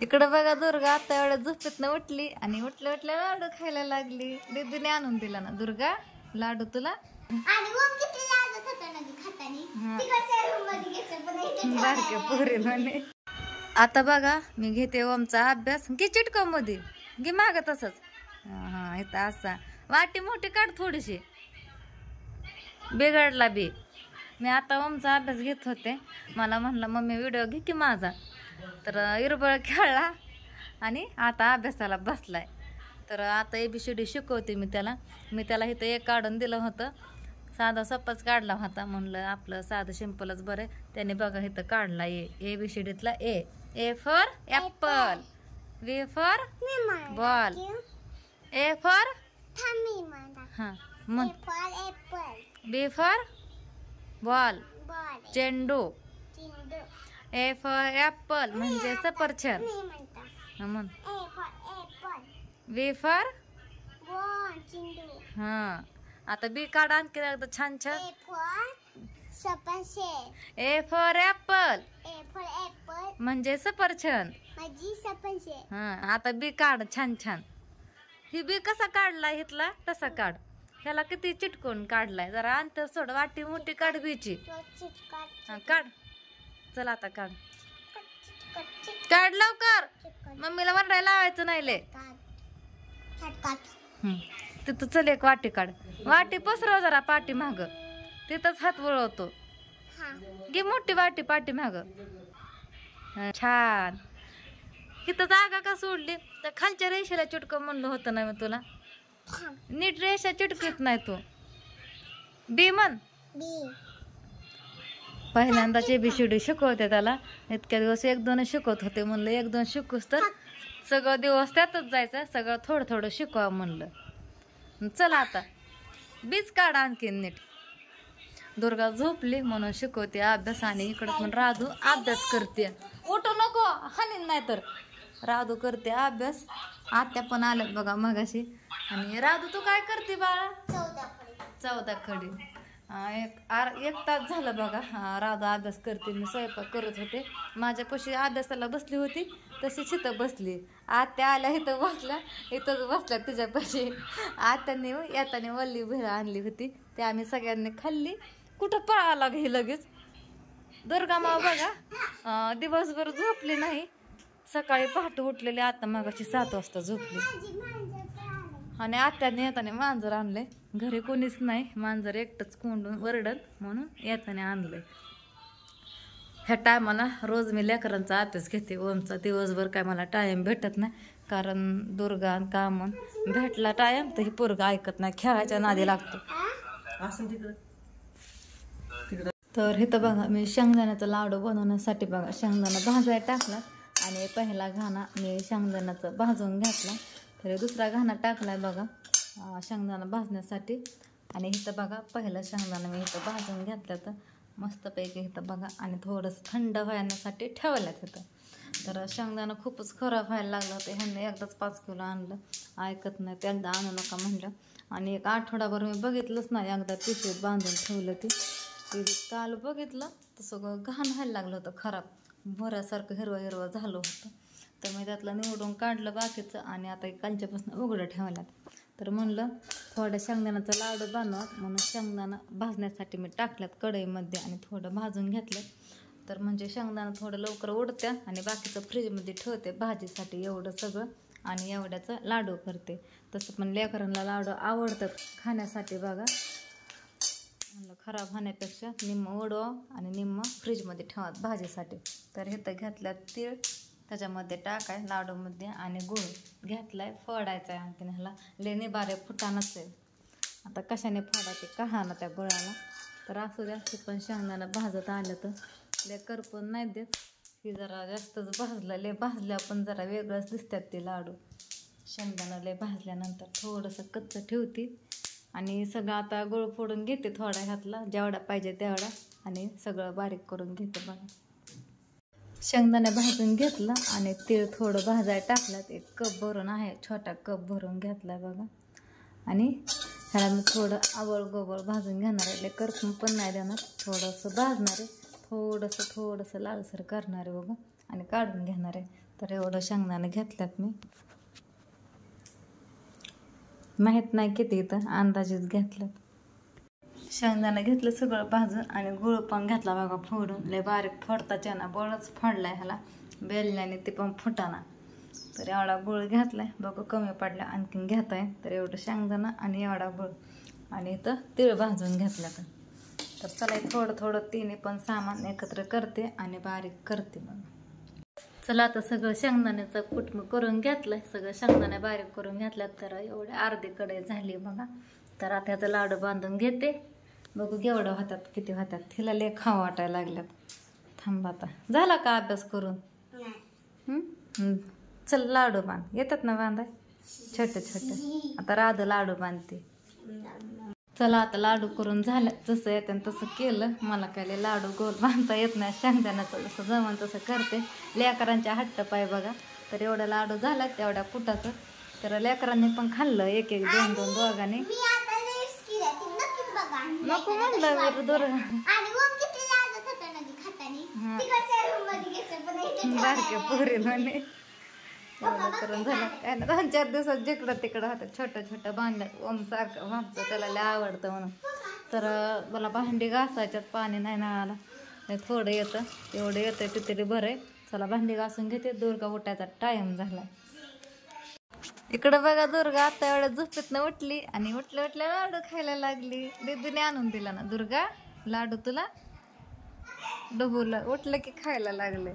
इकडं बघा दुर्गा आता एवढ्या झोपेतनं उठली आणि उठल्या उठल्या लाडू खायला लागली. दीदीने आणून दिला ना दुर्गा लाडू तुला. बारक्या पोरीला. आता बघा मी घेते ओमचा अभ्यास. घे चिटकव मध्ये घे माग तसंच. हा इथं असा वाटी मोठी काढ थोडीशी. बिघडला बी. मी आता ओमचा अभ्यास घेत होते. मला म्हणलं मम्मी व्हिडिओ घे की माझा. तर इरबळ खेळला आणि आता अभ्यासाला बसलाय. तर आता ABCD शिकवते मी त्याला. मी त्याला इथं एक काढून दिलं होतं. साधा सोपाच काढला होता. म्हणलं आपलं साधं सिंपलच बरं. त्याने बघा इथं काढला ABCDतला A for Apple, B for ball, A for हां मग B फॉर बॉल चेंडू, A फॉर ॲपल म्हणजे सफरचंद, मग B फॉर हां. आता बी काढ आणखी एकदा छान छान. A फॉर ॲपल म्हणजे सफरचंद. हां आता बी काढ छान छान. ही बी कसा काढलाय इथला तसा काढ. ह्याला किती चिटकून काढलाय. जरा अंतर सोड. वाटी मोठी काढ बीची. हां काढ. चल आता काढ. काढ लवकर. मम्मीला वरडायला लावायचं नाही ले. तिथं चल एक वाटी काढ. वाटी पसरव जरा पाठी माग. तिथंच हात वळवतो. घे मोठी वाटी पाठी माग. छान. इथं जागा का सोडली. तर खालच्या रेषेला चिटकव म्हणलं होतं ना मी तुला. नीट रेषा चिटकत नाही तू. बी म्हण. पहिल्यांदाच ABCD शिकवते त्याला. इतक्या दिवस 1-2 शिकवत होते. म्हणलं 1-2 शिकूस तर सगळं दिवस त्यातच जायचं. सगळं थोडं थोडं शिकवा म्हणलं. चला आता बीच काढ आणखीन नीट. दुर्गा झोपली म्हणून शिकवते अभ्यास. आणि इकडं पण राधू अभ्यास करते. उठू नको हानीन नाही तर. राधू करते अभ्यास. आत्या पण आल्यात बघा मगाशी. आणि राधू तू काय करते बाळा. 14 खडी. एक तास झालं बघा. राधू अभ्यास करते. मी स्वयंपाक करत होते. माझ्यापाशी अभ्यासाला बसली होती तशीच इथं बसली. आत्या आल्या इथं बसल्या. इथंच बसल्या तुझ्यापाशी. आत्याने येताना वल्ली भेळ आणली होती. ते आम्ही सगळ्यांनी खाल्ली. कुठं पळाला घे लगेच. दुर्गा माव बघा दिवसभर झोपली नाही. सकाळी पहाटे उठलेली. आता मगाशी 7 वाजता झोपली. आणि आत्याने येताना मांजर आणलंय. घरी कोणीच नाही. मांजर एकटंच कोंडून वरडत म्हणून येताना आणलंय. ह्या टायमाला रोज मी लेकरांचा अभ्यास घेते. ओमचा दिवसभर काय मला टाईम भेटत नाही. कारण दुर्गा कामून भेटला टाईम तर ही पोरगा ऐकत नाही. खेळायच्या नादी लागतो. तर इथं बघा मी शेंगदाण्याचा लाडू बनवण्यासाठी बघा शेंगदाणा भाजायला टाकला. आणि पहिला घाणा मी शेंगदाण्याचा भाजून घेतला. तर दुसरा घाणा टाकलाय बघा शेंगदाणा भाजण्यासाठी. आणि इथं बघा पहिला शेंगदाणा मी इथं भाजून घेतला. तर मस्तपैकी इथं बघा. आणि थोडंसं थंड व्हायण्यासाठी ठेवलं तिथं. तर शेंगदाणा खूपच खराब व्हायला लागलं होतं. ह्यांनी एकदाच 5 किलो आणलं. ऐकत नाही. ते एकदा आणू नका म्हणलं. आणि एक आठवडाभर मी बघितलंच नाही. एकदा पिशवीत बांधून ठेवलं ती. काल बघितलं तर सगळं घाण व्हायला लागलं होतं खराब. मोऱ्यासारखं हिरवं हिरवं झालं होतं. तर मी त्यातलं निवडून काढलं बाकीचं. आणि आता कालच्यापासून उघडं ठेवल्यात. तर म्हणलं थोड्या शेंगदाण्याचा लाडू बनवा म्हणून शेंगदाणा भाजण्यासाठी मी टाकल्यात कढईमध्ये. आणि थोडं भाजून घेतलं. तर म्हणजे शेंगदाणा थोडं लवकर उडत्या. आणि बाकीचं फ्रीजमध्ये ठेवते भाजीसाठी एवढं सगळं. आणि एवढ्याचं लाडू करते. तसं पण लेकरांना लाडू आवडतात खाण्यासाठी बघा. म्हणलं खराब होण्यापेक्षा निम्म उडवा आणि निम्म फ्रीजमध्ये ठेवा भाजीसाठी. तर इथं घेतल्यात तीळ. त्याच्यामध्ये टाकाय लाडूमध्ये. आणि गूळ घेतलाय. फोडायचा आहे आणखीन ह्याला. लेणी बारे फुटानच आहे. आता कशाने फोडायचे कहा ना त्या गुळाला. तर असू द्या. ते पण शेंगदाणा भाजत आलं तर ले करपून नाही देत. ही जरा जास्तच भाजलं. ले भाजल्या पण जरा वेगळंच दिसतात ते लाडू. शेंगदाणा ले भाजल्यानंतर थोडंसं कच्चं ठेवते. आणि सगळं आता गुळ फोडून घेते थोडा ह्यातला जेवढा पाहिजे तेवढा. आणि सगळं बारीक करून घेते बघा. शेंगदाणा भाजून घेतलं. आणि तीळ थोडं भाजायला टाकलं. 1 कप भरून आहे. छोटा कप भरून घेतला बघा. आणि ह्याला मी थोडं आवळ गोबळ भाजून घेणार आहे. करपून पण नाही देणार. थोडंसं भाजणार आहे. थोडंसं लालसर करणार आहे बघा. आणि काढून घेणार आहे. तर एवढं शेंगदाणे घेतल्यात मी. माहीत नाही किती इथं, अंदाजेच घेतल्यात. शेंगदाणा घेतलं सगळं भाजून आणि गुळ पण घेतला बघा फोडून. लय बारीक फोडताच्या ना, बळच फोडलाय ह्याला बेलण्याने, ते पण फुटाना. तर एवढा गुळ घेतलाय बघू, कमी पडला आणखीन घेताय. तर एवढं शेंगदाणा आणि एवढा गुळ आणि इथं तीळ भाजून घेतला. तर चला थोडं थोडं तिन्ही पण सामान एकत्र करते आणि बारीक करते. मग चला आता सगळं शेंगदाण्याचं कूट करून घेतलंय, सगळं शेंगदाणे बारीक करून घेतल्यात. तर एवढे अर्धी कढई झाली बघा. तर आता ह्याचा लाडू बांधून घेते, बघू केवढं होतात, किती होतात. तिला लय खाऊ वाटायला लागल्यात. थांबा आता. झाला का अभ्यास करून? चल लाडू बांध. येतात ना बांधाय छोटे छोटे. आता राधू लाडू बांधते. चला आता लाडू करून झालं, जसं येतं तसं केलं. मला काय लाडू गोल बांधता येत नाही, शेंगदाण्याचं जसं जमन तसं करते. लेकरांच्या हट्ट पाय बघा. तर एवढा लाडू झाला तेवढ्या कुटाचं. तर लेकरांनी पण खाल्लं, एक एक दोन दोन दोघांनी. नको म्हणलं दूर बारक्या पोरी म्हणे. करून झालं काय ना, 2-4 दिवसात जिकडं तिकडं होतं छोटं छोटं बांधल्यात. ओम सारखं भामचं त्याला लय आवडतं म्हणून. तर मला भांडी घासायच्यात, पाणी नाही नळाला. थोडं येतं, एवढं येतं तिथे बरं आहे. चला भांडी घासून घेते. दुर्गा उठायचा टाइम झाला. इकडं बघा दुर्गा आता एवढ्या झोपेतनं उठली आणि उठल्या उठल्या लाडू खायला लागली. दीदीने आणून दिला ना दुर्गा लाडू तुला. डबूला उठलं की खायला लागले.